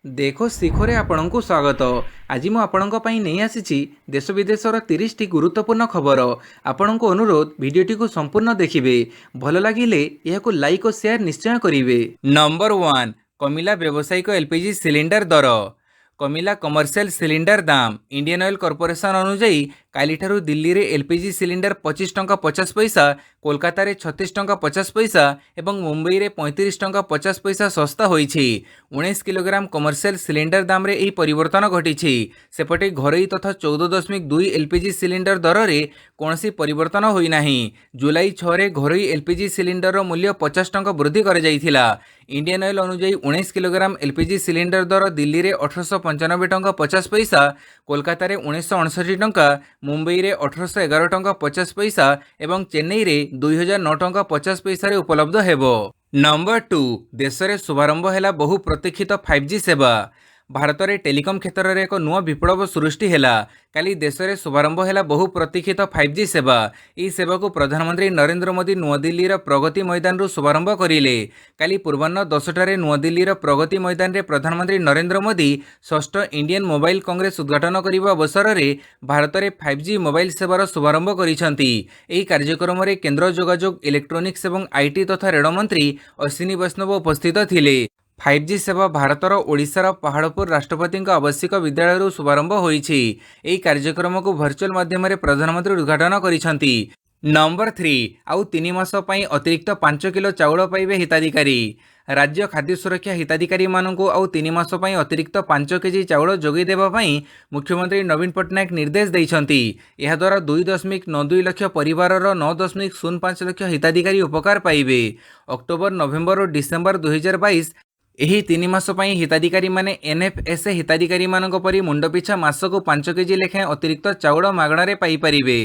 देखो शिखरे आपणଙ୍କୁ स्वागत। आज ମୁଁ ଆପଣଙ୍କ ପାଇଁ ନେଇ ଆସିଛି ଦେଶ ବିଦେଶର 30ଟି ଗୁରୁତ୍ୱପୂର୍ଣ୍ଣ ଖବର। ଆପଣଙ୍କୁ ଅନୁରୋଧ ଭିଡ଼ିଓଟିକୁ ସମ୍ପୂର୍ଣ୍ଣ ଦେଖିବେ। ଭଲ ଲାଗିଲେ ଏହାକୁ ଲାଇକ୍ ଓ ସେୟାର ନିଶ୍ଚୟ କରିବେ। ନମ୍ବର 1 କମିଲା ବ୍ୟବସାୟିକ ଏଲପିଜି ସିଲିଣ୍ଡର ଦର। कमिला कमर्शियल सिलिंडर दाम। इंडियन ऑयल कॉर्पोरेशन अनुजाई कालीठारू दिल्ली रे एलपीजी सिलिंडर 25 टंका 50 पैसा, कोलकाता रे 36 टंका 50 पैसा एवं मुंबई रे 35 टंका 50 पैसा सस्ता होईछि। 19 किलोग्राम कमर्शियल सिलिंडर दाम रे एही परिवर्तन घटिछि। सेपटे घरोई तथा 14.2 एलपीजी सिलिंडर दर रे कौनसी परिवर्तन होई नाही। जुलाई 6 रे घरोई एलपीजी सिलिंडर रो मूल्य 50 टंका वृद्धि कर जाइथिला। इंडियन ऑयल अनुजाई 19 किलोग्राम एलपीजी सिलिंडर दर दिल्ली रे 1895 टंका 50 पैसा, कोलकाता रे 1969 टंका, मुंबई रे 1811 टंका 50 पैसा एवं चेन्नई रे 2009 टंका 50 पैसा रे उपलब्ध हेबो। नंबर 2 देश रे शुभारंभ हैला बहु प्रतीक्षित 5G सेवा। भारत में टेलीकम क्षेत्र में एक नुआ विप्लव सृष्टि है। काली देश में शुभारंभ है बहु प्रतीक्षित 5G सेवा। यह सेवा को प्रधानमंत्री नरेंद्र मोदी नुआदिल्ली प्रगति मैदान रु शुभारंभ करें। काली पूर्वाह्न 10टार नुआदिल्ली प्रगति मैदान में प्रधानमंत्री नरेंद्र मोदी 6ठ इंडियन मोबाइल कांग्रेस उद्घाटन करने अवसर में भारत में 5G मोबाइल सेवार शुभारंभ कर कार्यक्रम में केंद्र जोगाजोग इलेक्ट्रोनिक्स और आईटी तथा रेल मंत्री अश्विनी वैष्णव उपस्थित थे। 5G सेवा भारतर ओडिशार पहाड़पुर राष्ट्रपति आवश्यक विद्यालय शुभारंभ होईछि। एही कार्यक्रम को वर्चुअल माध्यम प्रधानमंत्री उद्घाटन करिसेंति। नंबर 3 आउ 3 मास पई अतिरिक्त 5 किलो चाउल पाइबे हिताधिकारी। राज्य खाद्य सुरक्षा हिताधिकारी मानकु आउ 3 मास पई अतिरिक्त 5 केजी चाउल जोगै देबा पई मुख्यमंत्री नवीन पटनायक निर्देश दैछंती। एहा द्वारा 2.92 लाख परिवारर 9.05 लाख हिताधिकारी उपकार पाइबे। अक्टोबर नवेम्बर और डिसेम्बर 2022 एही 3 मास पई हिताधिकारी माने एनएफएसए हिताधिकारी मानक परि मुंड पिछा मासको 5 केजी लेखाएं अतिरिक्त चाउल मागणारे पाई परिबे।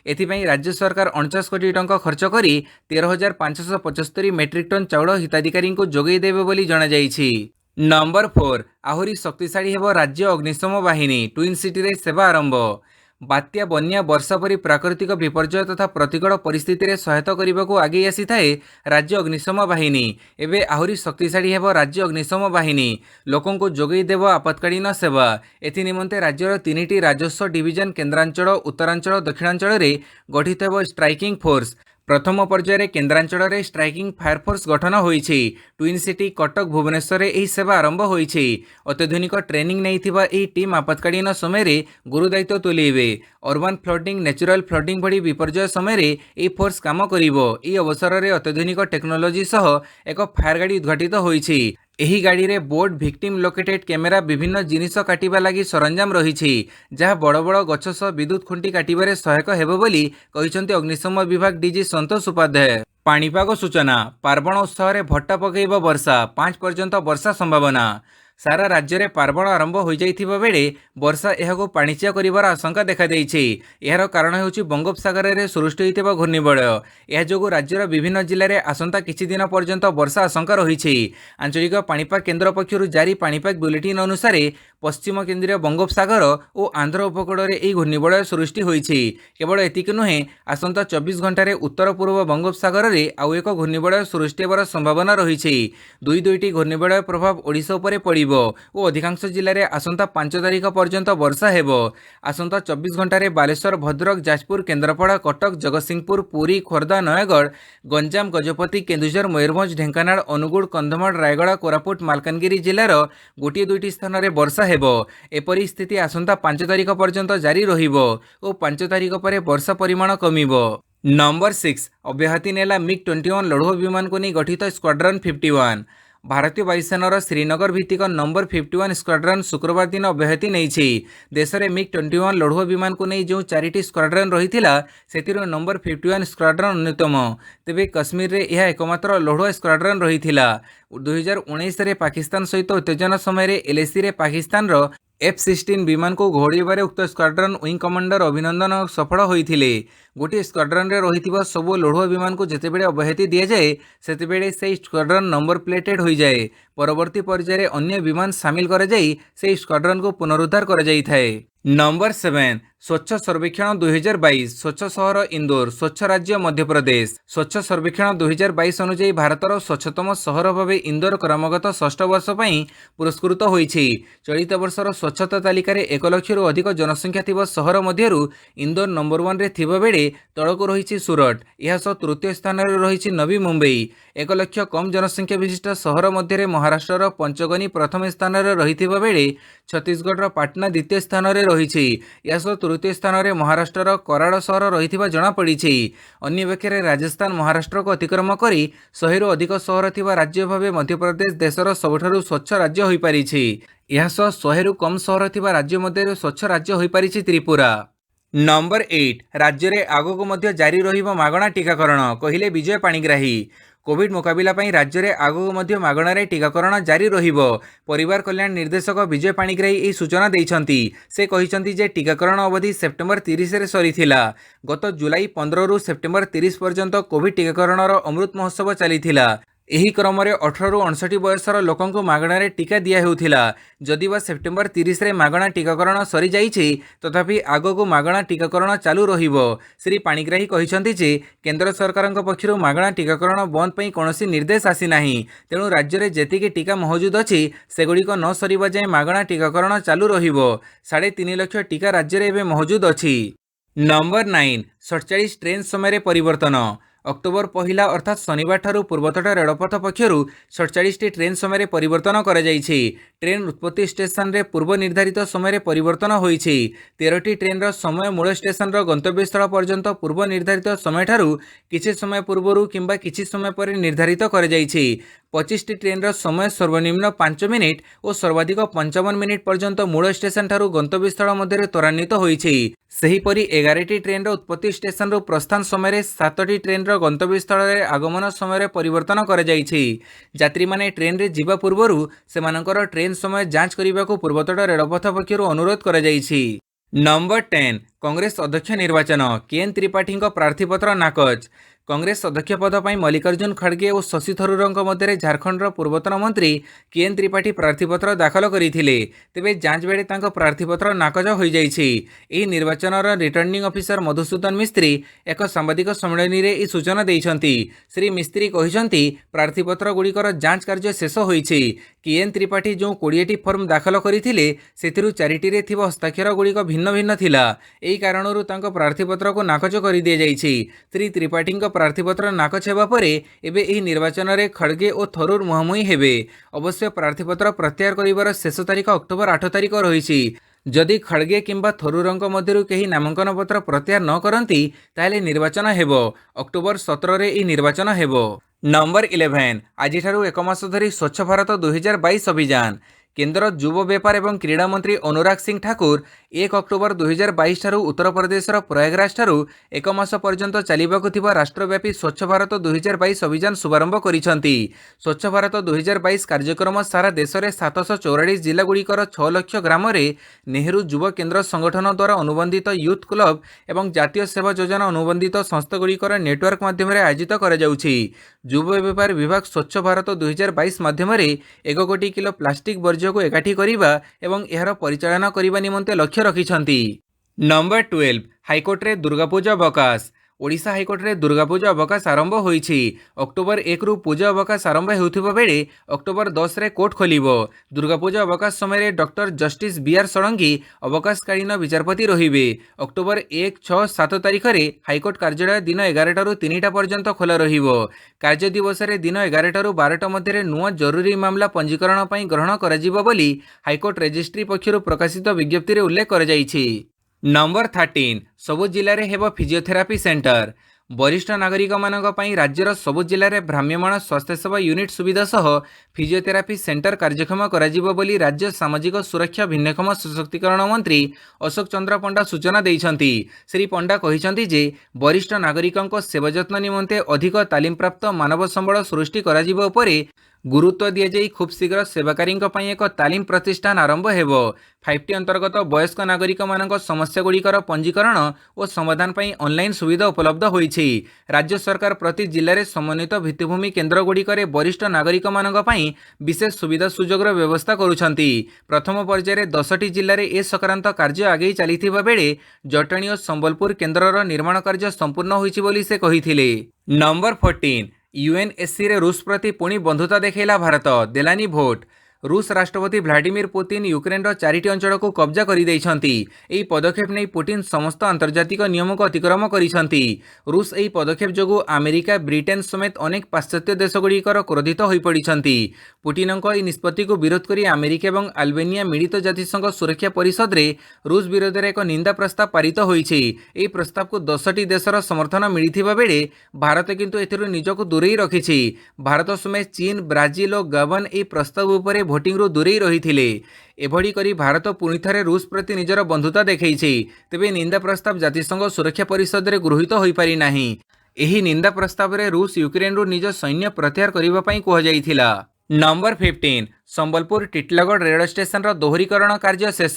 एथिपई राज्य सरकार 49 कोटी टंका खर्च करी 13,575 मेट्रिक टन चाउल हिताधिकारी को जोगई देबे बोली जणा जाईछि। नंबर 4 आहुरी शक्तिशाली हेबो राज्य अग्निशम बाहिनी। ट्विन सिटी रे सेवा आरंभ। बात्या बन्या वर्षा परी प्राकृतिक विपर्यय तथा प्रतिकूल परिस्थिति रे सहायता करने को आगे आसी थाए राज्य अग्निशम बाहिनी। एवं आहरी शक्तिशाली हेब राज्य अग्निशम बाहिनी। लोकों को जोगई देव आपातकालीन सेवा। एथि निमंते राज्यर 3टी राजस्व डिविजन केन्द्रांचल, उत्तरांचल, दक्षिणांचल रे गठित हेब स्ट्राइकिंग फोर्स। प्रथम पर्यायर केन्द्रांचल रे स्ट्राइकिंग फायर फोर्स गठन होईछि। ट्विन सिटी कटक भुवनेश्वर एही सेवा आरंभ होईछि। अत्याधुनिक ट्रेनिंग नैथिबा एही टीम आपातकालीन समय रे गुरुदायित्व तुलेबे। अर्बन फ्लडिंग, नेचुरल फ्लडिंग भली विपर्यय समय रे एही फोर्स काम करिवो। एही अवसर रे अत्याधुनिक टेक्नोलोजी सह एक फायर गाड़ी उद्घाटित होईछि। एही गाड़ी रे बोर्ड, विक्टिम लोकेटेड कैमेरा, विभिन्न जिनिस काटिबा लागि सरंजाम रहिछि जहाँ बड़ बड़ गछ सह विद्युत खुंटी काटिबारे सहायक हेबो बोली कहिसंती अग्निशम विभाग डीजी संतोष उपाध्याय। पाणीपाग सूचना। पार्वण उत्सव रे भट्टा पकैब वर्षा। 5 पर्यंत वर्षा संभावना। सारा राज्य में पार्वण आरंभ हो जाइथिबा बेले वर्षा एहाको पाणिचिया करिवार आशंका देखा देइछि। एहार कारण हेउछि बंगोपसागर रे सृष्टि होइतिबा घूर्णिबलय। एहा जोगु राज्यर विभिन्न जिल्ला रे आसंता किछि दिन पर्यंत वर्षा आशंका रहिछि। आंचलिक पाणीपाग केन्द्र पक्षरु जारी पाणीपाग बुलेटिन अनुसार पश्चिम केन्द्रीय बंगोपसागर और आंध्र उपकूल में यह घूर्णिबलय सृष्टि होइछि। केवल एतिक नुहे आसंता 24 घंटे उत्तर पूर्व बंगोपसागर में आउ एक घूर्णिबलय सृष्टि होबार संभावना रहिछि। दुईटी घूर्णिबलय प्रभाव ओडिशा उपरे पड़िबो और अधिकांश जिले में आसंता 5 तारिख पर्यंत वर्षा हेबो। आसंता 24 घंटे बालेश्वर, भद्रक, जाजपुर, केन्द्रापड़ा, कटक, जगतसिंहपुर, पुरी, खोर्धा, नयगढ़, गंजाम, गजपति, केन्दुझर, मयूरभंज, ढेंकानाल, अनुगुल, कंधमाल, रायगड़ा, कोरापुट, मालकानगिरी जिलार 1-2टी स्थान में वर्षा हेबो। एपरी स्थिति आसंता 5 तारिख पर्यंत जारी रहिबो और 5 तारिख पर वर्षा परिमाण कमिबो। नंबर 6 अब्याहति नेला मिग 21 लड़ुआ विमान को नहीं गठित स्क्वाड्रन 51। भारतीय वायुसेनार श्रीनगर भित्तिक नंबर 51 स्क्वाड्रन शुक्रवार दिन अब्याहति नहीं। देश में मिग 21 लड़ुआ विमान को नहीं जो 4टी स्क्वाड्रन रही से नंबर 51 स्क्वाड्रन अन्यतम। तेबे कश्मीर में यह एकमात्र लड़ुआ स्क्वाड्रन रही। 2019 पाकिस्तान सहित उत्तेजना समय एलएसी रे पाकिस्तान F-16 विमान को घोड़ाइबारे उक्त स्क्वाड्रन विंग कमांडर अभिनंदन सफल होइथिले। गोटे स्क्वाड्रन रे रहिथिबा सब लढुआ विमान को जेतेबेले अवहेति दिया जाए सेतेबेले से स्क्वाड्रन नंबर प्लेटेड होई जाए। परवर्ती पर्यायर अन्य विमान सामिल करा जाई से स्क्वाड्रन को पुनरुद्धार करा जाई थाए। नंबर 7 स्वच्छ सर्वेक्षण 2022 स्वच्छ सहर इंदौर स्वच्छ राज्य मध्य प्रदेश। स्वच्छ सर्वेक्षण 2022 अनुसार भारतर स्वच्छतम सहर भाव इंदौर क्रमगत षष्ठ वर्ष पई पुरस्कृत होईछि। चलित वर्षर स्वच्छता तालिकार 1 लाख रु अधिक जनसंख्या थिबा सहर मध्यरु इंदौर नंबर 1 रे थिबा बेले तळकु रहिछि सूरत। यह सह तृतीय स्थान रे रहिछि नवी मुंबई। 1 लाख कम जनसंख्या विशिष्ट सहर मध्य महाराष्ट्र पंचगनी प्रथम स्थान रे रहिथिबा बेले छत्तीसगढ़ पाटना द्वितीय स्थान रे रहिछि। यह सह तृतीय स्थान रे महाराष्ट्र कराड़ सहर रहिथिबा जणा पड़िछि। अन्य पक्षरे राजस्थान महाराष्ट्र को अतिक्रम करी 100 रु अधिक सहर थिबा राज्य भावे मध्य प्रदेश देशर सबठारु स्वच्छ राज्य होई परिछि। यह सह 100 रु कम सहर थिबा राज्य मध्य स्वच्छ राज्य होई परिछि त्रिपुरा। नंबर 8 राज्य रे आगो मध्य जारी रहिबो मागणा टीकाकरण कहिले विजय पाणिग्राही। कोविड मुकाबिला पई राज्य रे आगो मध्य मागणारे टीकाकरण जारी रहिबो। परिवार कल्याण निर्देशक विजय पाणिग्राही ए सूचना दैछंती। से कहिसंती जे टीकाकरण अवधि सेप्टेम्बर 30 रे सरीथिला। गत जुलाई 15 रु सेप्टेम्बर 30 पर्यंत कोविड टीकाकरणर अमृत महोत्सव चलीथिला। एही क्रम रे 18 रु 59 बयसर लोकंकु मागणारे टीका दिया हेउथिला। जदिवा सेप्टेम्बर 30 रे मागणा टीकाकरण सरी जाइछि तथापि आगो मागणा टीकाकरण चालू रहिबो। श्री पाणिग्राही कहिसंती जे केंद्र सरकारक पक्षरु मागणा टीकाकरण बंद पई कोनोसी निर्देश आसी नाही। तेणु राज्य रे जेतिकी टीका मौजूद अछि सेगुड़िक न सरीबा जाय मागणा टीकाकरण चालू रहिबो। 3.5 लाख टीका राज्य रे एबे मौजूद अछि। नंबर 9 47 ट्रेन समय परिवर्तन। अक्टोबर 1 अर्थात शनिवार ठारू पूर्वतट रेलपथ पक्षरु 47 ट्रेन समय परिवर्तन करा जाइछि। ट्रेन उत्पत्ति स्टेशन रे पूर्व निर्धारित समय परिवर्तन होइछि। 13टी ट्रेन रो समय मूल स्टेशन रो गंतव्य स्थल पर्यंत पूर्व निर्धारित समय ठारू किछि समय पूर्वरु किंबा किछि समय पर निर्धारित करा जाइछि। 25टी ट्रेन रो समय सर्वनिम्न 5 मिनिट और सर्वाधिक 55 मिनिट पर्यंत मूल स्टेशन ठारू गंतव्य स्थल मध्य त्वरान्वित होइछि। सेहीपरि 11टी ट्रेन रो उत्पत्ति स्टेशन रो प्रस्थान समय 7टी ट्रेन रो गंतव्य स्थल रे आगमन समय परिवर्तन करा जाइछि। यात्री माने ट्रेन रे जीवा पूर्वरु सेमानकर ट्रेन समय जांच करिबाकू पूर्वतट रेलपथ पक्षरु अनुरोध करा जाइछि। नंबर 10 कांग्रेस अध्यक्ष निर्वाचन केएन त्रिपाठी प्रार्थीपत्र नाकच। कांग्रेस अध्यक्ष पद पर मल्लिकार्जुन खड़गे और शशि थरूर मध्य झारखंड पूर्वतन मंत्री केएन त्रिपाठी प्रार्थीपत्र दाखल करथिले। तेबे जांच बेले तांको प्रार्थीपत्र नाकच हो जाइछि। एही निर्वाचन रिटर्निंग ऑफिसर मधुसूदन मिस्त्री एक सांबादिक सम्मेलन रे ई सूचना दैछंती। श्री मिस्त्री कहिसंती प्रार्थीपत्र गुड़िकर जांच कार्य शेष होइछि। केएन त्रिपाठी जो 20टी फॉर्म दाखल करथिले सेथिरु 4टी रे थिबा हस्ताक्षर गुड़िक भिन्न भिन्न थिला। एही कारणरू तांको प्रार्थीपत्र को नाकच कर दिया जाइछि। श्री त्रिपाठी प्रार्थीपत्र नाकच हेबा परे एबे एही निर्वाचन रे खड़गे और थरूर मुहांमुही हेबे। अवश्य प्रार्थीपत्र प्रत्याहार करिवार शेष तारीख अक्टोबर 8 तारीख रहिछि। जदि खड़गे किंबा थरूरंक मध्यरु केही नामांकन पत्र प्रत्याहार न करंती ताहेले निर्वाचन हेबो। अक्टोबर 17 रे ई निर्वाचन हेबो। नंबर 11 आज ठारू 1 मास धरी स्वच्छ भारत 2022 अभियान। केंद्र युव व्यापार एवं क्रीड़ा मंत्री अनुराग सिंह ठाकुर 1 अक्टोबर 2022 ठारू उत्तर प्रदेशर प्रयागराज ठारू 1 मास पर्यंत चलिबाकु थिबा राष्ट्रव्यापी स्वच्छ भारत 2022 अभियान शुभारंभ करिसंती। स्वच्छ भारत 2022 कार्यक्रम सारा देश में 744 जिला गुड़िकर 6 लाख ग्राम रे नेहरू युव केंद्र संगठन द्वारा अनुबंधित यूथ क्लब एवं जातीय सेवा योजना अनुबंधित संस्था गुड़िकर नेटवर्क माध्यम आयोजित करा जाउछि। युव व्यापार विभाग स्वच्छ भारत 2022 माध्यम 1 कोटी किलो प्लास्टिक वर्ज्य को एकाठी करिबा एवं एहर परिचालना करिबा निमंते लक्ष्य रखिछंती। नंबर 12 हाईकोर्ट रे दुर्गा पूजा अवकाश। ओडिशा हाईकोर्ट रे दुर्गा पूजा अवकाश आरंभ होईछि। अक्टोबर 1 रु पूजा अवकाश आरंभ हेउथिबा बेले अक्टोबर 10 रे कोर्ट खोलिबो। दुर्गा पूजा अवकाश समय डॉक्टर जस्टिस बीआर षडंगी अवकाशकालीन विचारपति रहिबे। अक्टोबर 1, 6, 7 तारीख रे हाईकोर्ट कार्यालय दिन 11 टारू 3टा पर्यंत खोला रहिबो। कार्य दिवस रे दिन 11 टारू 12टा मध्य नुआ जरूरी मामला पंजीकरण पई ग्रहण कराजिबो बोली हाईकोर्ट रजिस्ट्री पक्षरु प्रकाशित विज्ञप्ति रे उल्लेख करा जाइछि। नंबर 13 सबु जिले में हेब फिजियोथेरापी सेंटर। वरिष्ठ नागरिक मानक पई राज्यर सबु जिले में भ्राम्यमाण स्वास्थ्य सेवा यूनिट सुविधा सह फिजियोथेरापी सेंटर कार्यक्षम कराजिबो बोली राज्य सामाजिक सुरक्षा भिन्नक्षम सशक्तिकरण मंत्री अशोक चंद्र पंडा सूचना दैछंती। श्री पंडा कहिसंती जे वरिष्ठ नागरिकंक सेवा जत्न निमंते अधिक तालीम प्राप्त मानव संबल सृष्टि कराजिबो उपरे गुरुत्व दिजाई खूब शीघ्र सेवाकारी एक तालीम प्रतिष्ठान आरंभ हेब। 5T अंतर्गत वयस्क नागरिक मान समस्या गुड़िकर पंजीकरण और समाधान पर ऑनलाइन सुविधा उपलब्ध होईछि। राज्य सरकार प्रति जिले में समन्वित भित्तिभूमि केन्द्र गुड़िकर वरिष्ठ नागरिक मान विशेष सुविधा सुजोग व्यवस्था करुछंती। प्रथम पर्यायर 10टी जिले में ए संक्रांत कार्य आगे चली बेले जटणी और संबलपुर केन्द्रर निर्माण कार्य संपूर्ण होईछि बोली से कहिथिले। नंबर 14 यूएनएससी रे रूस प्रति पुणी बंधुता देखैला भारत, देलानी भोट। रूस राष्ट्रपति व्लादिमीर पुतिन यूक्रेन 4टी अंचल को कब्जा कर यह पदक्षेप नहीं पुतिन समस्त आंतर्जातिक नियम को अतिक्रम करिसेंती। रूस यह पदक्षेप जोगु अमेरिका ब्रिटेन समेत अनेक पाश्चात्य देशगुड़िकर क्रोधित हो पड़ती। पुतिनक यह निष्पत्ति को विरोध कर अमेरिका और अल्बेनिया मिलित जातिसंघ सुरक्षा परिषद रे रूस विरोध में एक निंदा प्रस्ताव पारित होईछि। यह प्रस्ताव को 10टी देशर समर्थन मिलिथिबा बेले भारत किंतु एथिरु निजको दूरेई रखिछि। भारत समेत चीन, ब्राजिल और गाबन यह प्रस्ताव उपरे भोटिंग रु दूरेई रहिथिले। एभली करी भारत पुणी थे रूस प्रति निजर बंधुता देखैछि। तेबे निंदा प्रस्ताव जातिसंघ सुरक्षा परिषद रे गृहीत होई पारि नाही। एही निंदा प्रस्ताव रे रूस यूक्रेन रु निज सैन्य प्रत्याहार करिबा पई कुहा जाइथिला। Number 15 Sambalpur Titlagarh rail station रो दोहरीकरण कार्य शेष।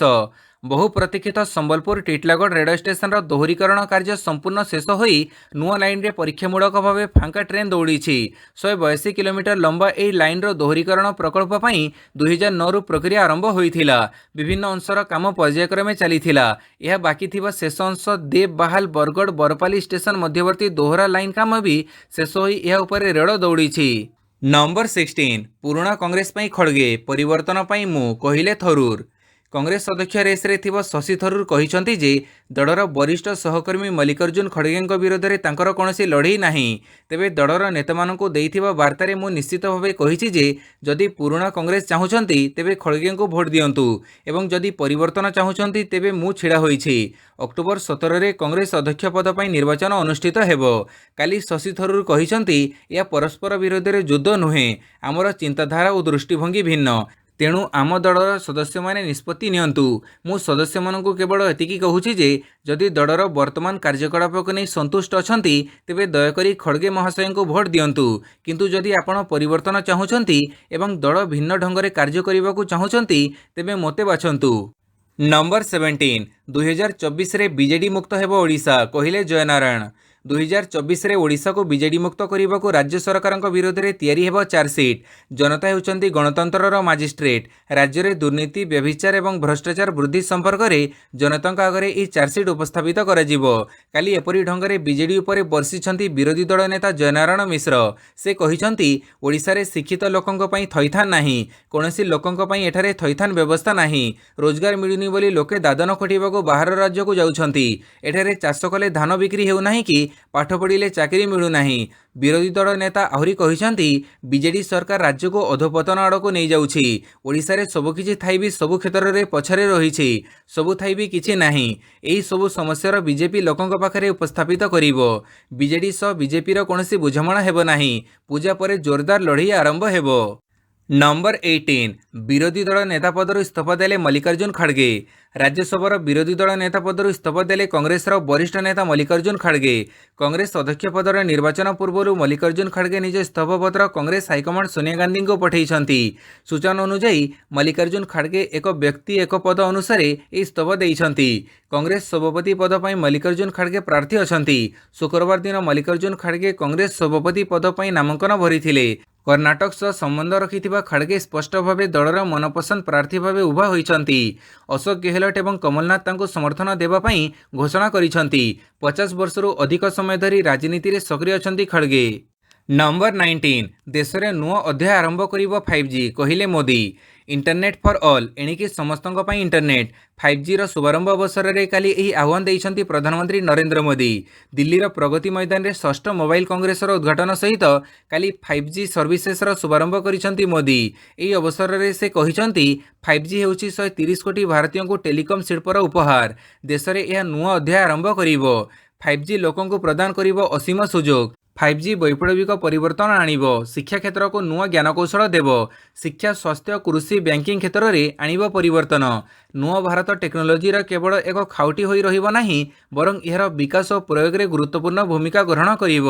बहु प्रतीक्षित संबलपुर टिटलागढ़ रेल स्टेशन रो दोहरीकरण कार्य संपूर्ण शेष होई नुआ लाइन रे परीक्षामूलक भाव फांका ट्रेन दौड़ी। 182 किलोमीटर लंबा यह लाइन रो दोहरीकरण प्रकल्प पई 2009 रु प्रक्रिया आरंभ होइथिला। विभिन्न अंशर काम पर्यायक्रमे चलीथिला। यह बाकी थिबा शेष अंश देवबाहाल बरगढ़ बरपाली स्टेशन मध्यवर्ती दोहरा लाइन काम भी शेष होई यह उपर रेल दौड़ी। नंबर 16 पुराणा कांग्रेस पई खड़गे परिवर्तन पई मु कहिले थरूर। कांग्रेस अध्यक्ष रेस रे थिबा शशि थरूर कहिसंती जे दलर वरिष्ठ सहकर्मी मल्लिकार्जुन खड़गे विरोध में तांकर कौनसी लड़ई नाही। तेबे दलर नेता मानकु देइथिबा वार्तारे मु निश्चित भावे कहिछि जे जदि पुराणा कांग्रेस चाहुचंती तेबे खड़गे को भोट दियंतु एवं जदि परिवर्तन चाहुचंती तेबे मु छिड़ा होइछि। अक्टोबर 17 रे कांग्रेस अध्यक्ष पद पई निर्वाचन अनुष्ठित हेबो। काली शशि थरूर कहिसंती या परस्पर विरोध में युद्ध नुहे, आमर चिंताधारा और दृष्टिभंगी भिन्न। तेणु आम दलर सदस्य माने निष्पत्ति नियंतु। मु सदस्य मानकु केवल एतिकी कहूछि जे जदि दलर वर्तमान कार्यकलाप को नहीं संतुष्ट अछंती तेबे दयाकरी खड़गे महाशय को भोट दियंतु। किंतु जदि आपण परिवर्तन चाहुचंती एवं दल भिन्न ढंगरे कार्य करिबाकु चाहुचंती तेबे मोते बाछंतु। नंबर 17 2024 रे बीजेडी मुक्त हेबो ओडिशा कहिले जयनारायण। 2024 रे ओडिशा को बीजेडी मुक्त करने को राज्य सरकार विरोध में तैयारी हेबो चार्जसीट। जनता होउचंती गणतंत्रर माजिस्ट्रेट। राज्य में दुर्नीति व्यभिचार और भ्रष्टाचार वृद्धि संपर्क में जनता आगे यह चार्जसीट उपस्थापित कराजिबो। काली एपरी ढंग से बीजेडी उपर बर्षिछंती विरोधी दल नेता जयनारायण मिश्र। से कहिछंती ओडिशा रे शिक्षित लोकंक पई थैथान नाही, कोनोसी लोकंक पई एठारे थैथान व्यवस्था नाही। रोजगार मिलुनी बोली लोके दादन खटिबाको बाहर राज्य को जाउछंती। एठारे चाष कले धान बिक्री हेउ नाही कि पाठ पढ़िले चाकरी मिलू नाही। विरोधी दल नेता आहरी कहिसंती बीजेडी सरकार राज्य को अधोपतन आड़ को नहीं जाउछि। ओडिशा रे सब किछि थाई भी सब क्षेत्र रे पछरे रहिछि, सब थाई भी किछि नाही। एही सब समस्यार बीजेपी लोकंक पाखरे उपस्थापित करिवो। बीजेडी सह बीजेपी रो कोनोसी बुझामणा हेबो नाही। पूजा परे जोरदार लड़ाई आरंभ हेबो। नंबर 18 विरोधी दल नेता पदर इस्तीफा देले मल्लिकार्जुन खड़गे। राज्यसभा विरोधी दल नेता पदर इस्तीफा देले कांग्रेस वरिष्ठ नेता मल्लिकार्जुन खड़गे। कांग्रेस अध्यक्ष पदर निर्वाचन पूर्व मल्लिकार्जुन खड़गे निज इस्तीफा पत्र कांग्रेस हाइकमांड सोनिया गांधी को पठाइछंती। सूचना अनुसार मल्लिकार्जुन खड़गे एक व्यक्ति एक पद अनुसार इस्तीफा देइछंती। कांग्रेस सभापति पद पर मल्लिकार्जुन खड़गे प्रार्थी अछंती। शुक्रवार दिन मल्लिकार्जुन खड़गे कांग्रेस सभापति पद पर नामांकन भरिथिले। कर्नाटक सह संबंध रखिथिबा खड़गे स्पष्ट भाव दलर मनपसंद प्रार्थी भाव उभा होइछंती। अशोक गहलोत एवं कमलनाथ तांको समर्थन देबा पई घोषणा करिछंती। 50 वर्षरु अधिक समय धरी राजनीति रे सक्रिय अछंती खड़गे। नंबर 19 देश में नुआ अध्याय आरंभ करिबो 5G कहिले मोदी। इंटरनेट फॉर ऑल एणिकी समस्तंक पई इंटरनेट 5G रो शुभारंभ अवसर में काली एही आह्वान देइछंती प्रधानमंत्री नरेंद्र मोदी। दिल्लीर प्रगति मैदान में षष्ठ मोबाइल कांग्रेस उद्घाटन सहित काली 5G सर्विसेस शुभारंभ करिछंती मोदी। एही अवसर में से कहिछंती 5G हेउची 130 कोटी भारतीयों को टेलीकॉम शिल्पर उपहार। देश में यह नुआ अध्याय आरंभ करिबो। 5G लोकों को प्रदान करिबो असीम सुजोग। 5G ବୈପ୍ଳବିକ ପରିବର୍ତ୍ତନ ଆଣିବ, ଶିକ୍ଷା କ୍ଷେତ୍ରକୁ ନୂଆ ଜ୍ଞାନକୌଶଳ ଦେବ, ଶିକ୍ଷା ସ୍ୱାସ୍ଥ୍ୟ କୃଷି ବ୍ୟାଙ୍କିଂ କ୍ଷେତ୍ରରେ ଆଣିବ ପରିବର୍ତ୍ତନ। ନୂଆ ଭାରତ ଟେକ୍ନୋଲୋଜିର କେବଳ ଏକ ଖାଉଟି ହୋଇ ରହିବ ନାହିଁ, ବରଂ ଏହାର ବିକାଶ ଓ ପ୍ରୟୋଗରେ ଗୁରୁତ୍ୱପୂର୍ଣ୍ଣ ଭୂମିକା ଗ୍ରହଣ କରିବ।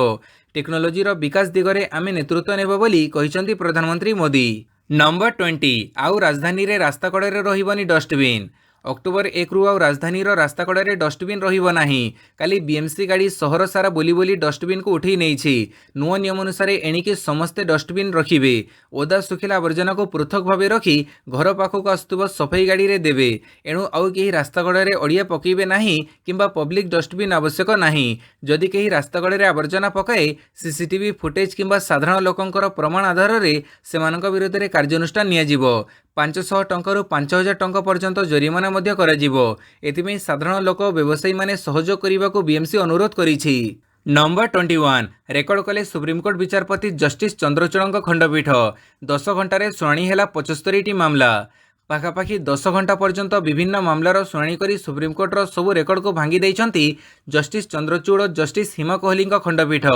ଟେକ୍ନୋଲୋଜିର ବିକାଶ ଦିଗରେ ଆମେ ନେତୃତ୍ୱ ନେବ ବୋଲି କହିଛନ୍ତି ପ୍ରଧାନମନ୍ତ୍ରୀ ମୋଦି। ନମ୍ବର 20 ଆଉ ରାଜଧାନୀରେ ରାସ୍ତା କଡ଼ରେ ରହିବନି ଡଷ୍ଟବିନ୍। ଅକ୍ଟୋବର 1ରୁ ଆଉ ରାଜଧାନୀର ରାସ୍ତା କଡ଼ରେ ଡଷ୍ଟବିନ୍ ରହିବ ନାହିଁ। କାଲି ବିଏମ୍ସି ଗାଡ଼ି ସହର ସାରା ବୁଲି ବୁଲି ଡଷ୍ଟବିନ୍କୁ ଉଠେଇ ନେଇଛି। ନୂଆ ନିୟମ ଅନୁସାରେ ଏଣିକି ସମସ୍ତେ ଡଷ୍ଟବିନ୍ ରଖିବେ। ଓଦା ଶୁଖିଲା ଆବର୍ଜନାକୁ ପୃଥକ ଭାବେ ରଖି ଘର ପାଖକୁ ଆସୁଥିବା ସଫେଇ ଗାଡ଼ିରେ ଦେବେ। ଏଣୁ ଆଉ କେହି ରାସ୍ତା କଡ଼ରେ ଅଳିଆ ପକାଇବେ ନାହିଁ କିମ୍ବା ପବ୍ଲିକ୍ ଡଷ୍ଟବିନ୍ ଆବଶ୍ୟକ ନାହିଁ। ଯଦି କେହି ରାସ୍ତା କଡ଼ରେ ଆବର୍ଜନା ପକାଏ, ସିସିଟିଭି ଫୁଟେଜ୍ କିମ୍ବା ସାଧାରଣ ଲୋକଙ୍କର ପ୍ରମାଣ ଆଧାରରେ ସେମାନଙ୍କ ବିରୋଧରେ କାର୍ଯ୍ୟାନୁଷ୍ଠାନ ନିଆଯିବ। 500 ଟଙ୍କାରୁ 5000 ଟଙ୍କା ପର୍ଯ୍ୟନ୍ତ ଜରିମାନା ମଧ୍ୟ କରାଯିବ। ଏଥିପାଇଁ ସାଧାରଣ ଲୋକ ଓ ବ୍ୟବସାୟୀମାନେ ସହଯୋଗ କରିବାକୁ ବିଏମ୍ସି ଅନୁରୋଧ କରିଛି। ନମ୍ବର 21 ରେକର୍ଡ କଲେ ସୁପ୍ରିମକୋର୍ଟ ବିଚାରପତି ଜଷ୍ଟିସ୍ ଚନ୍ଦ୍ରଚୂଡ଼ଙ୍କ ଖଣ୍ଡପୀଠ। 10 ଘଣ୍ଟାରେ ଶୁଣାଣି ହେଲା 75ଟି ମାମଲା। ପାଖାପାଖି 10 ଘଣ୍ଟା ପର୍ଯ୍ୟନ୍ତ ବିଭିନ୍ନ ମାମଲାର ଶୁଣାଣି କରି ସୁପ୍ରିମକୋର୍ଟର ସବୁ ରେକର୍ଡକୁ ଭାଙ୍ଗି ଦେଇଛନ୍ତି ଜଷ୍ଟିସ୍ ଚନ୍ଦ୍ରଚୂଡ଼ ଓ ଜଷ୍ଟିସ୍ ହିମା କୋହଲିଙ୍କ ଖଣ୍ଡପୀଠ।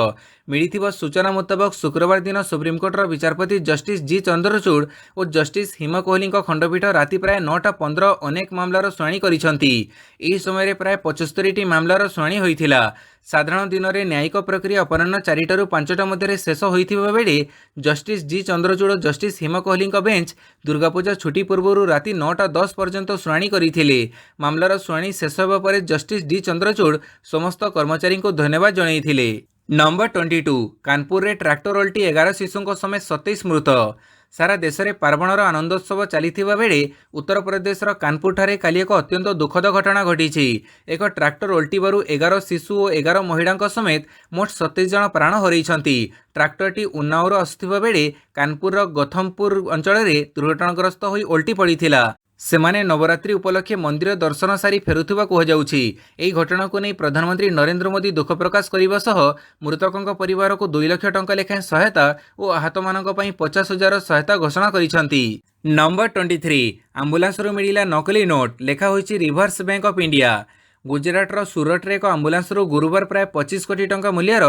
ମିଳିଥିବା ସୂଚନା ମୁତାବକ ଶୁକ୍ରବାର ଦିନ ସୁପ୍ରିମକୋର୍ଟର ବିଚାରପତି ଜଷ୍ଟିସ୍ ଜି ଚନ୍ଦ୍ରଚୂଡ଼ ଓ ଜଷ୍ଟିସ୍ ହିମା କୋହଲିଙ୍କ ଖଣ୍ଡପୀଠ ରାତି ପ୍ରାୟ 9:15 ଅନେକ ମାମଲାର ଶୁଣାଣି କରିଛନ୍ତି। ଏହି ସମୟରେ ପ୍ରାୟ 75ଟି ମାମଲାର ଶୁଣାଣି ହୋଇଥିଲା। ସାଧାରଣ ଦିନରେ ନ୍ୟାୟିକ ପ୍ରକ୍ରିୟା ଅପରାହ୍ନ 4ଟାରୁ 5ଟା ମଧ୍ୟରେ ଶେଷ ହୋଇଥିବା ବେଳେ ଜଷ୍ଟିସ୍ ଜି ଚନ୍ଦ୍ରଚୂଡ଼ ଓ ଜଷ୍ଟିସ୍ ହିମା କୋହଲିଙ୍କ ବେଞ୍ଚ ଦୁର୍ଗାପୂଜା ଛୁଟି ପୂର୍ବରୁ ରାତି 9:10 ପର୍ଯ୍ୟନ୍ତ ଶୁଣାଣି କରିଥିଲେ। ମାମଲାର ଶୁଣାଣି ଶେଷ ହେବା ପରେ ଜଷ୍ଟିସ୍ ଡି ଚନ୍ଦ୍ରଚୂଡ଼ ସମସ୍ତ କର୍ମଚାରୀଙ୍କୁ ଧନ୍ୟବାଦ ଜଣାଇଥିଲେ। ନମ୍ବର 22 କାନପୁରରେ ଟ୍ରାକ୍ଟର ଓଲଟି 11 ଶିଶୁଙ୍କ ସମେତ 27 ମୃତ। ସାରା ଦେଶରେ ପାର୍ବଣର ଆନନ୍ଦୋତ୍ସବ ଚାଲିଥିବା ବେଳେ ଉତ୍ତରପ୍ରଦେଶର କାନପୁରଠାରେ କାଲି ଏକ ଅତ୍ୟନ୍ତ ଦୁଃଖଦ ଘଟଣା ଘଟିଛି। ଏକ ଟ୍ରାକ୍ଟର ଓଲଟିବାରୁ 11 ଶିଶୁ ଓ 11 ମହିଳାଙ୍କ ସମେତ ମୋଟ 27 ଜଣ ପ୍ରାଣ ହରାଇଛନ୍ତି। ଟ୍ରାକ୍ଟରଟି ଉନ୍ନାଓରୁ ଆସୁଥିବା ବେଳେ କାନପୁରର ଗଥମପୁର ଅଞ୍ଚଳରେ ଦୁର୍ଘଟଣାଗ୍ରସ୍ତ ହୋଇ ଓଲଟି ପଡ଼ିଥିଲା। ସେମାନେ ନବରାତ୍ରି ଉପଲକ୍ଷେ ମନ୍ଦିର ଦର୍ଶନ ସାରି ଫେରୁଥିବା କୁହାଯାଉଛି। ଏହି ଘଟଣାକୁ ନେଇ ପ୍ରଧାନମନ୍ତ୍ରୀ ନରେନ୍ଦ୍ର ମୋଦି ଦୁଃଖ ପ୍ରକାଶ କରିବା ସହ ମୃତକଙ୍କ ପରିବାରକୁ 2 ଲକ୍ଷ ଟଙ୍କା ଲେଖାଏଁ ସହାୟତା ଓ ଆହତମାନଙ୍କ ପାଇଁ 50,000 ସହାୟତା ଘୋଷଣା କରିଛନ୍ତି। ନମ୍ବର 23 ଆମ୍ବୁଲାନ୍ସରୁ ମିଳିଲା ନକଲି ନୋଟ୍, ଲେଖା ହୋଇଛି ରିଭର୍ସ ବ୍ୟାଙ୍କ ଅଫ୍ ଇଣ୍ଡିଆ। ଗୁଜରାଟର ସୁରଟରେ ଏକ ଆମ୍ବୁଲାନ୍ସରୁ ଗୁରୁବାର ପ୍ରାୟ 25 କୋଟି ଟଙ୍କା ମୂଲ୍ୟର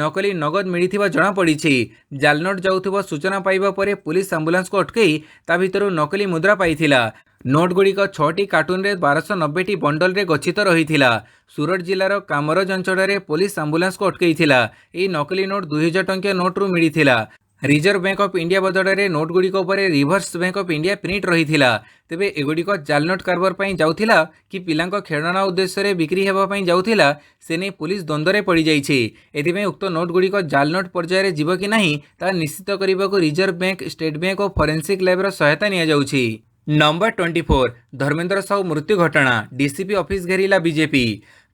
ନକଲି ନଗଦ ମିଳିଥିବା ଜଣାପଡ଼ିଛି। ଜାଲନୋଟ୍ ଯାଉଥିବା ସୂଚନା ପାଇବା ପରେ ପୁଲିସ ଆମ୍ବୁଲାନ୍ସକୁ ଅଟକାଇ ତା ଭିତରୁ ନକଲି ମୁଦ୍ରା ପାଇଥିଲା। ନୋଟ୍ଗୁଡ଼ିକ 6ଟି କାର୍ଟୁନରେ 1290ଟି ବଣ୍ଡଲରେ ଗଚ୍ଛିତ ରହିଥିଲା। ସୁରଟ ଜିଲ୍ଲାର କାମରଜ ଅଞ୍ଚଳରେ ପୁଲିସ ଆମ୍ବୁଲାନ୍ସକୁ ଅଟକାଇଥିଲା। ଏହି ନକଲି ନୋଟ୍ 2000 ଟଙ୍କିଆ ନୋଟ୍ରୁ ମିଳିଥିଲା। ରିଜର୍ଭ ବ୍ୟାଙ୍କ ଅଫ୍ ଇଣ୍ଡିଆ ବଦଳରେ ନୋଟ୍ଗୁଡ଼ିକ ଉପରେ reverse bank of India print ରହିଥିଲା। ତେବେ ଏଗୁଡ଼ିକ ଜାଲନୋଟ୍ କାରବାର ପାଇଁ ଯାଉଥିଲା କି ପିଲାଙ୍କ ଖେଳଣା ଉଦ୍ଦେଶ୍ୟରେ ବିକ୍ରି ହେବା ପାଇଁ ଯାଉଥିଲା, ସେ ନେଇ ପୁଲିସ ଦ୍ୱନ୍ଦ୍ୱରେ ପଡ଼ିଯାଇଛି। ଏଥିପାଇଁ ଉକ୍ତ ନୋଟ୍ଗୁଡ଼ିକ ଜାଲନୋଟ୍ ପର୍ଯ୍ୟାୟରେ ଯିବ କି ନାହିଁ ତାହା ନିଶ୍ଚିତ କରିବାକୁ ରିଜର୍ଭ ବ୍ୟାଙ୍କ, ଷ୍ଟେଟ୍ ବ୍ୟାଙ୍କ ଓ ଫରେନ୍ସିକ୍ ଲ୍ୟାବ୍ର ସହାୟତା ନିଆଯାଉଛି। ନମ୍ବର 24 ଧର୍ମେନ୍ଦ୍ର ସାହୁ ମୃତ୍ୟୁ ଘଟଣା, ଡିସିପି ଅଫିସ ଘେରିଲା ବିଜେପି।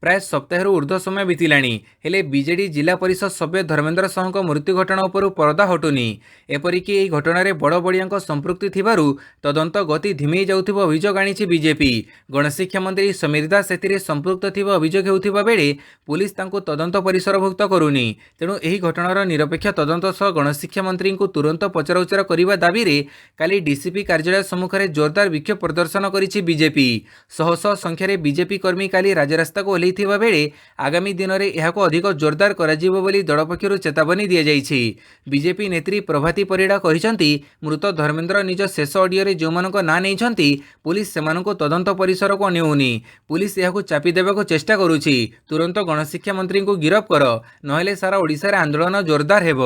ପ୍ରାୟ ସପ୍ତାହେରୁ ଉର୍ଦ୍ଧ୍ୱ ସମୟ ବିତିଲାଣି, ହେଲେ ବିଜେଡି ଜିଲ୍ଲା ପରିଷଦ ସଭ୍ୟ ଧର୍ମେନ୍ଦ୍ର ସାହୁଙ୍କ ମୃତ୍ୟୁ ଘଟଣା ଉପରୁ ପରଦା ହଟୁନି। ଏପରିକି ଏହି ଘଟଣାରେ ବଡ଼ ବଡ଼ିଆଙ୍କ ସମ୍ପୃକ୍ତି ଥିବାରୁ ତଦନ୍ତ ଗତି ଧିମେଇ ଯାଉଥିବା ଅଭିଯୋଗ ଆଣିଛି ବିଜେପି। ଗଣଶିକ୍ଷା ମନ୍ତ୍ରୀ ସମୀର ଦାସ ଏଥିରେ ସମ୍ପୃକ୍ତ ଥିବା ଅଭିଯୋଗ ହେଉଥିବା ବେଳେ ପୁଲିସ ତାଙ୍କୁ ତଦନ୍ତ ପରିସରଭୁକ୍ତ କରୁନି। ତେଣୁ ଏହି ଘଟଣାର ନିରପେକ୍ଷ ତଦନ୍ତ ସହ ଗଣଶିକ୍ଷା ମନ୍ତ୍ରୀଙ୍କୁ ତୁରନ୍ତ ପଚରାଉଚରା କରିବା ଦାବିରେ କାଲି ଡିସିପି କାର୍ଯ୍ୟାଳୟ ସମ୍ମୁଖରେ ଜୋରଦାର ବିକ୍ଷୋଭ ପ୍ରଦର୍ଶନ କରିଛି ବିଜେପି। ଶହ ଶହ ସଂଖ୍ୟାରେ ବିଜେପି କର୍ମୀ କାଲି ରାଜରାସ୍ତାକୁ ଓହ୍ଲାଇଥିବା ବେଳେ ଆଗାମୀ ଦିନରେ ଏହାକୁ ଅଧିକ ଜୋରଦାର କରାଯିବ ବୋଲି ଦଳ ପକ୍ଷରୁ ଚେତାବନୀ ଦିଆଯାଇଛି। ବିଜେପି ନେତ୍ରୀ ପ୍ରଭାତୀ ପରିଡ଼ା କହିଛନ୍ତି, ମୃତ ଧର୍ମେନ୍ଦ୍ର ନିଜ ଶେଷ ଅଡିଓରେ ଯେଉଁମାନଙ୍କ ନାଁ ନେଇଛନ୍ତି, ପୁଲିସ ସେମାନଙ୍କୁ ତଦନ୍ତ ପରିସରକୁ ନେଉନି। ପୁଲିସ ଏହାକୁ ଚାପି ଦେବାକୁ ଚେଷ୍ଟା କରୁଛି। ତୁରନ୍ତ ଗଣଶିକ୍ଷା ମନ୍ତ୍ରୀଙ୍କୁ ଗିରଫ କର, ନହେଲେ ସାରା ଓଡ଼ିଶାରେ ଆନ୍ଦୋଳନ ଜୋରଦାର ହେବ।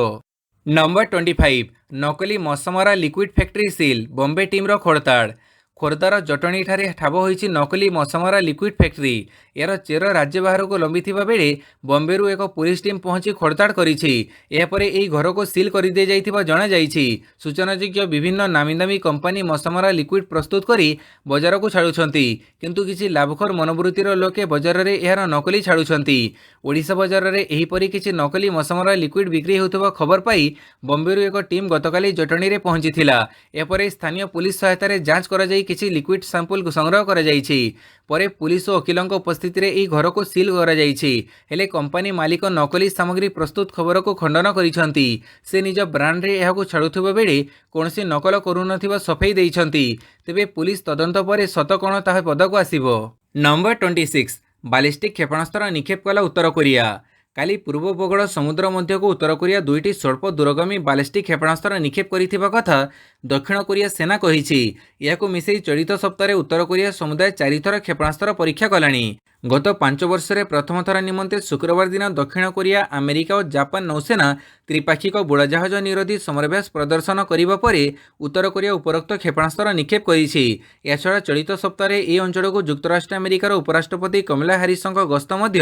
ନମ୍ବର 25 ନକଲି ମଶମରା ଲିକ୍ୱିଡ୍ ଫ୍ୟାକ୍ଟ୍ରି ସିଲ୍, ବମ୍ବେ ଟିମ୍ର ଖୋଳତାଡ଼। ଖୋର୍ଦ୍ଧାର ଜଟଣୀଠାରେ ଠାବ ହୋଇଛି ନକଲି ମଶମରା ଲିକ୍ୱିଡ୍ ଫ୍ୟାକ୍ଟ୍ରି। ଏହାର ଚେର ରାଜ୍ୟ ବାହାରକୁ ଲମ୍ବିଥିବା ବେଳେ ବମ୍ବେରୁ ଏକ ପୁଲିସ ଟିମ୍ ପହଞ୍ଚି ଖୋଳତାଡ଼ କରିଛି। ଏହାପରେ ଏହି ଘରକୁ ସିଲ୍ କରିଦିଆଯାଇଥିବା ଜଣାଯାଇଛି। ସୂଚନାଯୋଗ୍ୟ, ବିଭିନ୍ନ ନାମୀଦାମୀ କମ୍ପାନୀ ମଶମରା ଲିକ୍ୱିଡ୍ ପ୍ରସ୍ତୁତ କରି ବଜାରକୁ ଛାଡ଼ୁଛନ୍ତି, କିନ୍ତୁ କିଛି ଲାଭଖୋର ମନୋବୃତ୍ତିର ଲୋକେ ବଜାରରେ ଏହାର ନକଲି ଛାଡ଼ୁଛନ୍ତି। ଓଡ଼ିଶା ବଜାରରେ ଏହିପରି କିଛି ନକଲି ମଶମରା ଲିକ୍ୱିଡ୍ ବିକ୍ରି ହେଉଥିବା ଖବର ପାଇ ବମ୍ବେରୁ ଏକ ଟିମ୍ ଗତକାଲି ଜଟଣୀରେ ପହଞ୍ଚିଥିଲା। ଏହାପରେ ସ୍ଥାନୀୟ ପୁଲିସ ସହାୟତାରେ ଯାଞ୍ଚ କରାଯାଇ କିଛି ଲିକ୍ୱିଡ୍ ସାମ୍ପଲ ସଂଗ୍ରହ କରାଯାଇଛି। ପରେ ପୁଲିସ ଓ ଓକିଲଙ୍କ ଉପସ୍ଥିତିରେ ଏହି ଘରକୁ ସିଲ୍ କରାଯାଇଛି। ହେଲେ କମ୍ପାନୀ ମାଲିକ ନକଲି ସାମଗ୍ରୀ ପ୍ରସ୍ତୁତ ଖବରକୁ ଖଣ୍ଡନ କରିଛନ୍ତି। ସେ ନିଜ ବ୍ରାଣ୍ଡରେ ଏହାକୁ ଛାଡ଼ୁଥିବା ବେଳେ କୌଣସି ନକଲ କରୁନଥିବା ସଫେଇ ଦେଇଛନ୍ତି। ତେବେ ପୁଲିସ ତଦନ୍ତ ପରେ ସତ କ'ଣ ତାହା ପଦାକୁ ଆସିବ। ନମ୍ବର 26 ବାଲିଷ୍ଟିକ୍ କ୍ଷେପଣାସ୍ତ୍ର ନିକ୍ଷେପ କଲା ଉତ୍ତର କୋରିଆ। କାଲି ପୂର୍ବ ଉପକୂଳ ସମୁଦ୍ର ମଧ୍ୟକୁ ଉତ୍ତର କୋରିଆ ଦୁଇଟି ସ୍ୱଳ୍ପ ଦୂରଗାମୀ ବାଲିଷ୍ଟିକ୍ କ୍ଷେପଣାସ୍ତ୍ର ନିକ୍ଷେପ କରିଥିବା କଥା ଦକ୍ଷିଣ କୋରିଆ ସେନା କହିଛି। ଏହାକୁ ମିଶାଇ ଚଳିତ ସପ୍ତାହରେ ଉତ୍ତର କୋରିଆ ସମୁଦାୟ 4 ଥର କ୍ଷେପଣାସ୍ତ୍ର ପରୀକ୍ଷା କଲାଣି। ଗତ 5 ବର୍ଷରେ ପ୍ରଥମ ଥର ନିମନ୍ତେ ଶୁକ୍ରବାର ଦିନ ଦକ୍ଷିଣ କୋରିଆ, ଆମେରିକା ଓ ଜାପାନ ନୌସେନା ତ୍ରିପାକ୍ଷିକ ବୁଡ଼ାଜାହାଜ ନିରୋଧୀ ସମରାଭ୍ୟାସ ପ୍ରଦର୍ଶନ କରିବା ପରେ ଉତ୍ତର କୋରିଆ ଉପରୋକ୍ତ କ୍ଷେପଣାସ୍ତ୍ର ନିକ୍ଷେପ କରିଛି। ଏହାଛଡ଼ା ଚଳିତ ସପ୍ତାହରେ ଏହି ଅଞ୍ଚଳକୁ ଯୁକ୍ତରାଷ୍ଟ୍ର ଆମେରିକାର ଉପରାଷ୍ଟ୍ରପତି କମଲା ହାରିସଙ୍କ ଗସ୍ତ ମଧ୍ୟ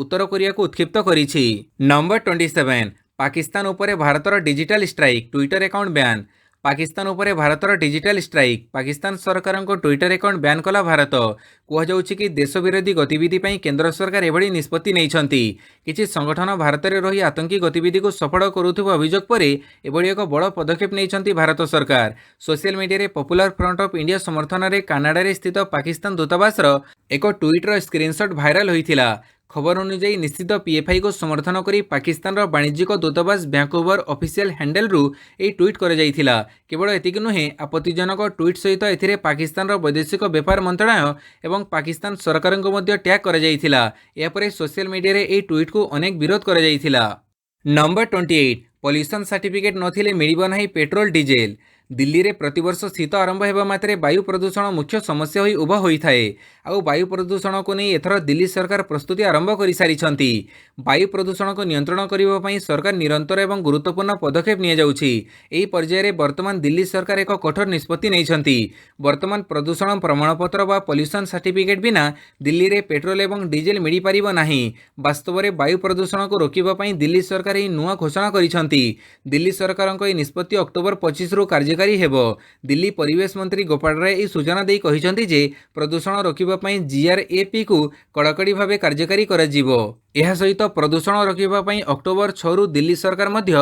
ଉତ୍ତର କୋରିଆକୁ ଉତ୍କ୍ଷିପ୍ତ କରିଛି। ନମ୍ବର 27 ପାକିସ୍ତାନ ଉପରେ ଭାରତର digital strike, Twitter account ban. Pakistan ଉପରେ ଭାରତର ଡିଜିଟାଲ ଷ୍ଟ୍ରାଇକ୍, ପାକିସ୍ତାନ ସରକାରଙ୍କ ଟ୍ୱିଟର ଆକାଉଣ୍ଟ ବ୍ୟାନ୍ କଲା ଭାରତ। କୁହାଯାଉଛି କି ଦେଶ ବିରୋଧୀ ଗତିବିଧି ପାଇଁ କେନ୍ଦ୍ର ସରକାର ଏଭଳି ନିଷ୍ପତ୍ତି ନେଇଛନ୍ତି। କିଛି ସଂଗଠନ ଭାରତରେ ରହି ଆତଙ୍କୀ ଗତିବିଧିକୁ ସଫଳ କରୁଥିବା ଅଭିଯୋଗ ପରେ ଏଭଳି ଏକ ବଡ଼ ପଦକ୍ଷେପ ନେଇଛନ୍ତି ଭାରତ ସରକାର। ସୋସିଆଲ ମିଡିଆରେ ପପୁଲାର ଫ୍ରଣ୍ଟ ଅଫ୍ ଇଣ୍ଡିଆ ସମର୍ଥନରେ କାନାଡାରେ ସ୍ଥିତ ପାକିସ୍ତାନ ଦୂତାବାସର ଏକ ଟ୍ୱିଟ୍ର ସ୍କ୍ରିନଶଟ୍ ଭାଇରାଲ ହୋଇଥିଲା। ଖବର ଅନୁଯାୟୀ ନିଶ୍ଚିତ ପିଏଫଆଇକୁ ସମର୍ଥନ କରି ପାକିସ୍ତାନର ବାଣିଜ୍ୟିକ ଦୂତାବାସ ଭ୍ୟାଙ୍କୋଭର ଅଫିସିଆଲ ହ୍ୟାଣ୍ଡେଲରୁ ଏହି ଟ୍ୱିଟ୍ କରାଯାଇଥିଲା। କେବଳ ଏତିକି ନୁହେଁ, ଆପତ୍ତିଜନକ ଟ୍ୱିଟ୍ ସହିତ ଏଥିରେ ପାକିସ୍ତାନର ବୈଦେଶିକ ବ୍ୟାପାର ମନ୍ତ୍ରଣାଳୟ ଏବଂ ପାକିସ୍ତାନ ସରକାରଙ୍କୁ ମଧ୍ୟ ଟ୍ୟାଗ୍ କରାଯାଇଥିଲା। ଏହାପରେ ସୋସିଆଲ ମିଡିଆରେ ଏହି ଟ୍ୱିଟ୍କୁ ଅନେକ ବିରୋଧ କରାଯାଇଥିଲା। ନମ୍ବର 28 ପଲ୍ୟୁସନ୍ ସାର୍ଟିଫିକେଟ୍ ନଥିଲେ ମିଳିବ ନାହିଁ ପେଟ୍ରୋଲ ଡିଜେଲ। ଦିଲ୍ଲୀରେ ପ୍ରତିବର୍ଷ ଶୀତ ଆରମ୍ଭ ହେବା ମାତ୍ରେ ବାୟୁ ପ୍ରଦୂଷଣ ମୁଖ୍ୟ ସମସ୍ୟା ହୋଇ ଉଭା ହୋଇଥାଏ। ଆଉ ବାୟୁ ପ୍ରଦୂଷଣକୁ ନେଇ ଏଥର ଦିଲ୍ଲୀ ସରକାର ପ୍ରସ୍ତୁତି ଆରମ୍ଭ କରିସାରିଛନ୍ତି। ବାୟୁ ପ୍ରଦୂଷଣକୁ ନିୟନ୍ତ୍ରଣ କରିବା ପାଇଁ ସରକାର ନିରନ୍ତର ଏବଂ ଗୁରୁତ୍ୱପୂର୍ଣ୍ଣ ପଦକ୍ଷେପ ନିଆଯାଉଛି। ଏହି ପର୍ଯ୍ୟାୟରେ ବର୍ତ୍ତମାନ ଦିଲ୍ଲୀ ସରକାର ଏକ କଠୋର ନିଷ୍ପତ୍ତି ନେଇଛନ୍ତି। ବର୍ତ୍ତମାନ ପ୍ରଦୂଷଣ ପ୍ରମାଣପତ୍ର ବା ପଲ୍ୟୁସନ୍ ସାର୍ଟିଫିକେଟ୍ ବିନା ଦିଲ୍ଲୀରେ ପେଟ୍ରୋଲ ଏବଂ ଡିଜେଲ ମିଳିପାରିବ ନାହିଁ। ବାସ୍ତବରେ ବାୟୁ ପ୍ରଦୂଷଣକୁ ରୋକିବା ପାଇଁ ଦିଲ୍ଲୀ ସରକାର ଏହି ନୂଆ ଘୋଷଣା କରିଛନ୍ତି। ଦିଲ୍ଲୀ ସରକାରଙ୍କ ଏହି ନିଷ୍ପତ୍ତି ଅକ୍ଟୋବର 25ରୁ କାର୍ଯ୍ୟକାରୀ ହେବ। ଦିଲ୍ଲୀ ପରିବେଶ ମନ୍ତ୍ରୀ ଗୋପାଳ ରାୟ ଏହି ସୂଚନା ଦେଇ କହିଛନ୍ତି ଯେ ପ୍ରଦୂଷଣ ରୋକିବା ପାଇଁ ଜିଆର୍ଏପିକୁ କଡ଼ାକଡ଼ି ଭାବେ କାର୍ଯ୍ୟକାରୀ କରାଯିବ। ଏହା ସହିତ ପ୍ରଦୂଷଣ ରୋକିବା ପାଇଁ ଅକ୍ଟୋବର 6ରୁ ଦିଲ୍ଲୀ ସରକାର ମଧ୍ୟ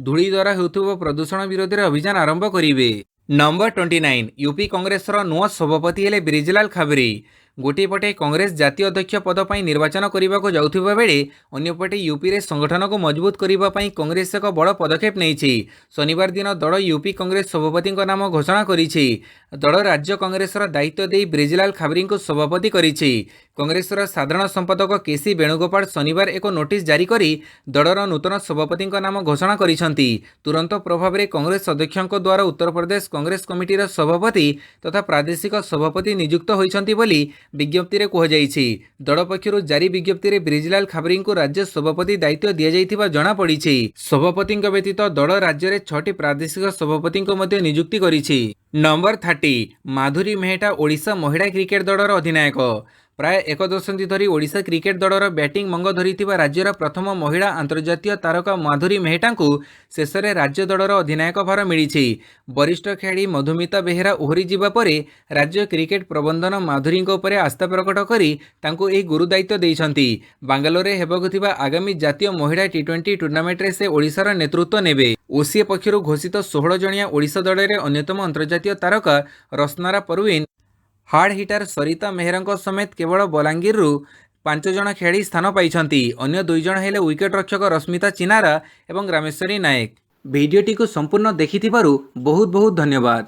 ଧୂଳି ଦ୍ୱାରା ହେଉଥିବା ପ୍ରଦୂଷଣ ବିରୋଧରେ ଅଭିଯାନ ଆରମ୍ଭ କରିବେ। ନମ୍ବର 29 ୟୁପି କଂଗ୍ରେସର ନୂଆ ସଭାପତି ହେଲେ ବ୍ରିଜଲାଲ ଖାବରି। ଗୋଟିଏ ପଟେ କଂଗ୍ରେସ ଜାତୀୟ ଅଧ୍ୟକ୍ଷ ପଦ ପାଇଁ ନିର୍ବାଚନ କରିବାକୁ ଯାଉଥିବା ବେଳେ ଅନ୍ୟପଟେ ୟୁପିରେ ସଂଗଠନକୁ ମଜବୁତ କରିବା ପାଇଁ କଂଗ୍ରେସ ଏକ ବଡ଼ ପଦକ୍ଷେପ ନେଇଛି। ଶନିବାର ଦିନ ଦଳ ୟୁପି କଂଗ୍ରେସ ସଭାପତିଙ୍କ ନାମ ଘୋଷଣା କରିଛି। ଦଳ ରାଜ୍ୟ କଂଗ୍ରେସର ଦାୟିତ୍ୱ ଦେଇ ବ୍ରିଜଲାଲ ଖାବରିଙ୍କୁ ସଭାପତି କରିଛି। କଂଗ୍ରେସର ସାଧାରଣ ସମ୍ପାଦକ କେସି ବେଣୁଗୋପାଳ ଶନିବାର ଏକ ନୋଟିସ୍ ଜାରି କରି ଦଳର ନୂତନ ସଭାପତିଙ୍କ ନାମ ଘୋଷଣା କରିଛନ୍ତି। ତୁରନ୍ତ ପ୍ରଭାବରେ କଂଗ୍ରେସ ଅଧ୍ୟକ୍ଷଙ୍କ ଦ୍ୱାରା ଉତ୍ତରପ୍ରଦେଶ କଂଗ୍ରେସ କମିଟିର ସଭାପତି ତଥା ପ୍ରାଦେଶିକ ସଭାପତି ନିଯୁକ୍ତ ହୋଇଛନ୍ତି ବୋଲି ବିଜ୍ଞପ୍ତିରେ କୁହାଯାଇଛି। ଦଳ ପକ୍ଷରୁ ଜାରି ବିଜ୍ଞପ୍ତିରେ ବ୍ରିଜଲାଲ ଖାବରିଙ୍କୁ ରାଜ୍ୟ ସଭାପତି ଦାୟିତ୍ୱ ଦିଆଯାଇଥିବା ଜଣାପଡ଼ିଛି। ସଭାପତିଙ୍କ ବ୍ୟତୀତ ଦଳ ରାଜ୍ୟରେ 6ଟି ପ୍ରାଦେଶିକ ସଭାପତିଙ୍କୁ ମଧ୍ୟ ନିଯୁକ୍ତି କରିଛି। ନମ୍ବର 30 ମାଧୁରୀ ମେହେଟା ଓଡ଼ିଶା ମହିଳା କ୍ରିକେଟ ଦଳର ଅଧିନାୟକ। ପ୍ରାୟ ଏକ ଦଶନ୍ଧି ଧରି ଓଡ଼ିଶା କ୍ରିକେଟ ଦଳର ବ୍ୟାଟିଂ ମଙ୍ଗ ଧରିଥିବା ରାଜ୍ୟର ପ୍ରଥମ ମହିଳା ଆନ୍ତର୍ଜାତୀୟ ତାରକା ମାଧୁରୀ ମେହେଟାଙ୍କୁ ଶେଷରେ ରାଜ୍ୟ ଦଳର ଅଧିନାୟକ ଭାର ମିଳିଛି। ବରିଷ୍ଠ ଖେଳାଳି ମଧୁମିତା ବେହେରା ଓହରିଯିବା ପରେ ରାଜ୍ୟ କ୍ରିକେଟ ପ୍ରବନ୍ଧନ ମାଧୁରୀଙ୍କ ଉପରେ ଆସ୍ଥା ପ୍ରକଟ କରି ତାଙ୍କୁ ଏହି ଗୁରୁ ଦାୟିତ୍ୱ ଦେଇଛନ୍ତି। ବାଙ୍ଗାଲୋରରେ ହେବାକୁ ଥିବା ଆଗାମୀ ଜାତୀୟ ମହିଳା ଟି20 ଟୁର୍ଣ୍ଣାମେଣ୍ଟରେ ସେ ଓଡ଼ିଶାର ନେତୃତ୍ୱ ନେବେ। ଓସିଏ ପକ୍ଷରୁ ଘୋଷିତ 16 ଜଣିଆ ଓଡ଼ିଶା ଦଳରେ ଅନ୍ୟତମ ଅନ୍ତର୍ଜାତୀୟ ତାରକା ରଶ୍ନାରା ପରୱିନ, ହାର୍ଡ ହିଟର ସରିତା ମେହେରଙ୍କ ସମେତ କେବଳ ବଲାଙ୍ଗୀରରୁ 5 ଜଣ ଖେଳାଳି ସ୍ଥାନ ପାଇଛନ୍ତି। ଅନ୍ୟ 2 ଜଣ ହେଲେ ୱିକେଟ ରକ୍ଷକ ରଶ୍ମିତା ଚିନାରା ଏବଂ ରାମେଶ୍ୱରୀ ନାୟକ। ଭିଡ଼ିଓଟିକୁ ସମ୍ପୂର୍ଣ୍ଣ ଦେଖିଥିବାରୁ ବହୁତ ବହୁତ ଧନ୍ୟବାଦ।